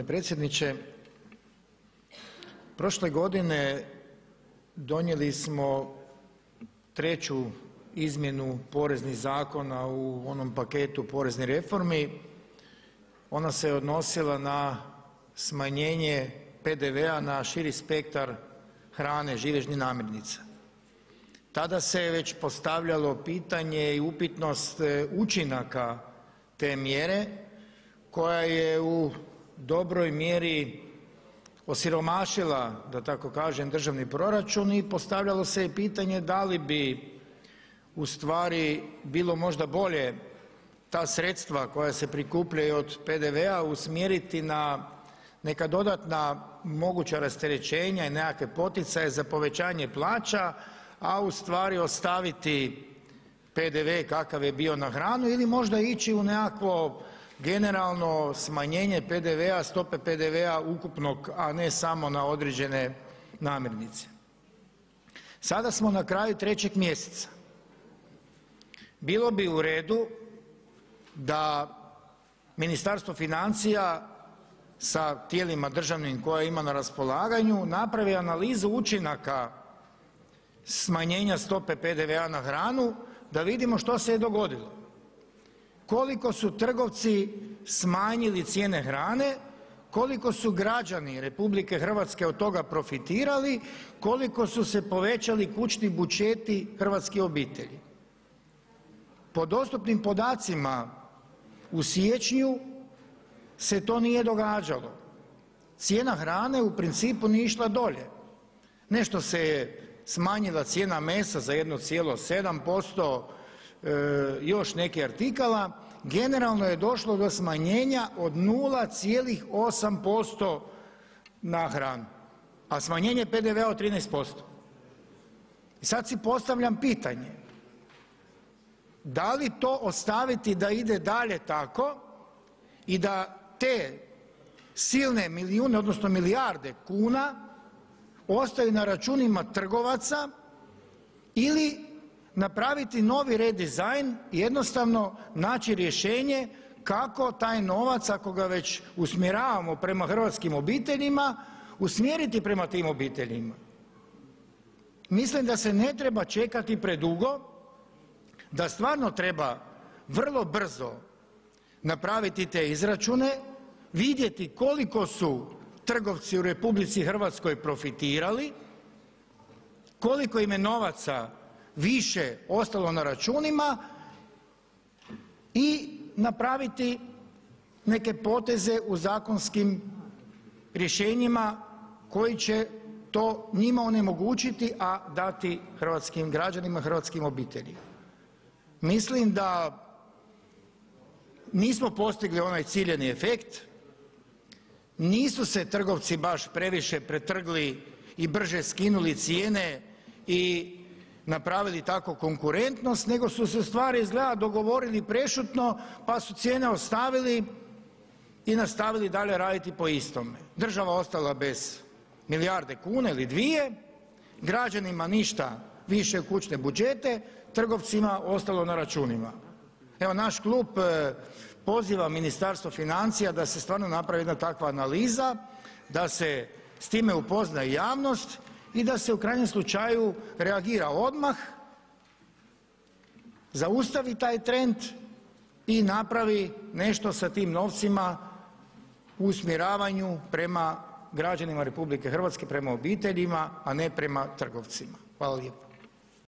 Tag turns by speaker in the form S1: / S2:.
S1: Predsjedniče, prošle godine donijeli smo treću izmjenu poreznih zakona u onom paketu poreznih reformi. Ona se odnosila na smanjenje PDV-a na širi spektar hrane, živežnih namirnica. Tada se već postavljalo pitanje i upitnost učinaka te mjere koja je u dobroj mjeri osiromašila, da tako kažem, državni proračun i postavljalo se i pitanje da li bi ustvari bilo možda bolje ta sredstva koja se prikupljaju od PDV-a usmjeriti na neka dodatna moguća rasterećenja i nekakve poticaje za povećanje plaća, a ustvari ostaviti PDV kakav je bio na hranu ili možda ići u nekakvo generalno smanjenje PDV-a, stope PDV-a ukupnog, a ne samo na određene namirnice. Sada smo na kraju 3. mjeseca. Bilo bi u redu da Ministarstvo financija sa tijelima državnim koje ima na raspolaganju napravi analizu učinaka smanjenja stope PDV-a na hranu, da vidimo što se je dogodilo. Koliko su trgovci smanjili cijene hrane, koliko su građani Republike Hrvatske od toga profitirali, koliko su se povećali kućni budžeti hrvatskih obitelji. Po dostupnim podacima u siječnju se to nije događalo. Cijena hrane u principu nije išla dolje. Nešto se je smanjila cijena mesa za 1,7%, još nekih artikala, generalno je došlo do smanjenja od 0,8% na hranu, a smanjenje PDV-a od 13%. I sad si postavljam pitanje, da li to ostaviti da ide dalje tako i da te silne milijune, odnosno milijarde kuna ostaju na računima trgovaca ili napraviti novi redizajn i jednostavno naći rješenje kako taj novac, ako ga već usmjeravamo prema hrvatskim obiteljima, usmjeriti prema tim obiteljima. Mislim da se ne treba čekati predugo, da stvarno treba vrlo brzo napraviti te izračune, vidjeti koliko su trgovci u Republici Hrvatskoj profitirali, koliko im je novaca više ostalo na računima i napraviti neke poteze u zakonskim rješenjima koji će to njima onemogućiti, a dati hrvatskim građanima, hrvatskim obiteljima. Mislim da nismo postigli onaj ciljani efekt, nisu se trgovci baš previše pretrgli i brže skinuli cijene i napravili tako konkurentnost, nego su se stvari izgleda dogovorili prešutno pa su cijene ostavili i nastavili dalje raditi po istome. Država ostala bez milijarde kuna ili dvije, građanima ništa više u kućne budžete, trgovcima ostalo na računima. Evo, naš klub poziva Ministarstvo financija da se stvarno napravi jedna takva analiza, da se s time upozna i javnost i da se u krajnjem slučaju reagira odmah, zaustavi taj trend i napravi nešto sa tim novcima u usmjeravanju prema građanima Republike Hrvatske, prema obiteljima, a ne prema trgovcima. Hvala lijepo.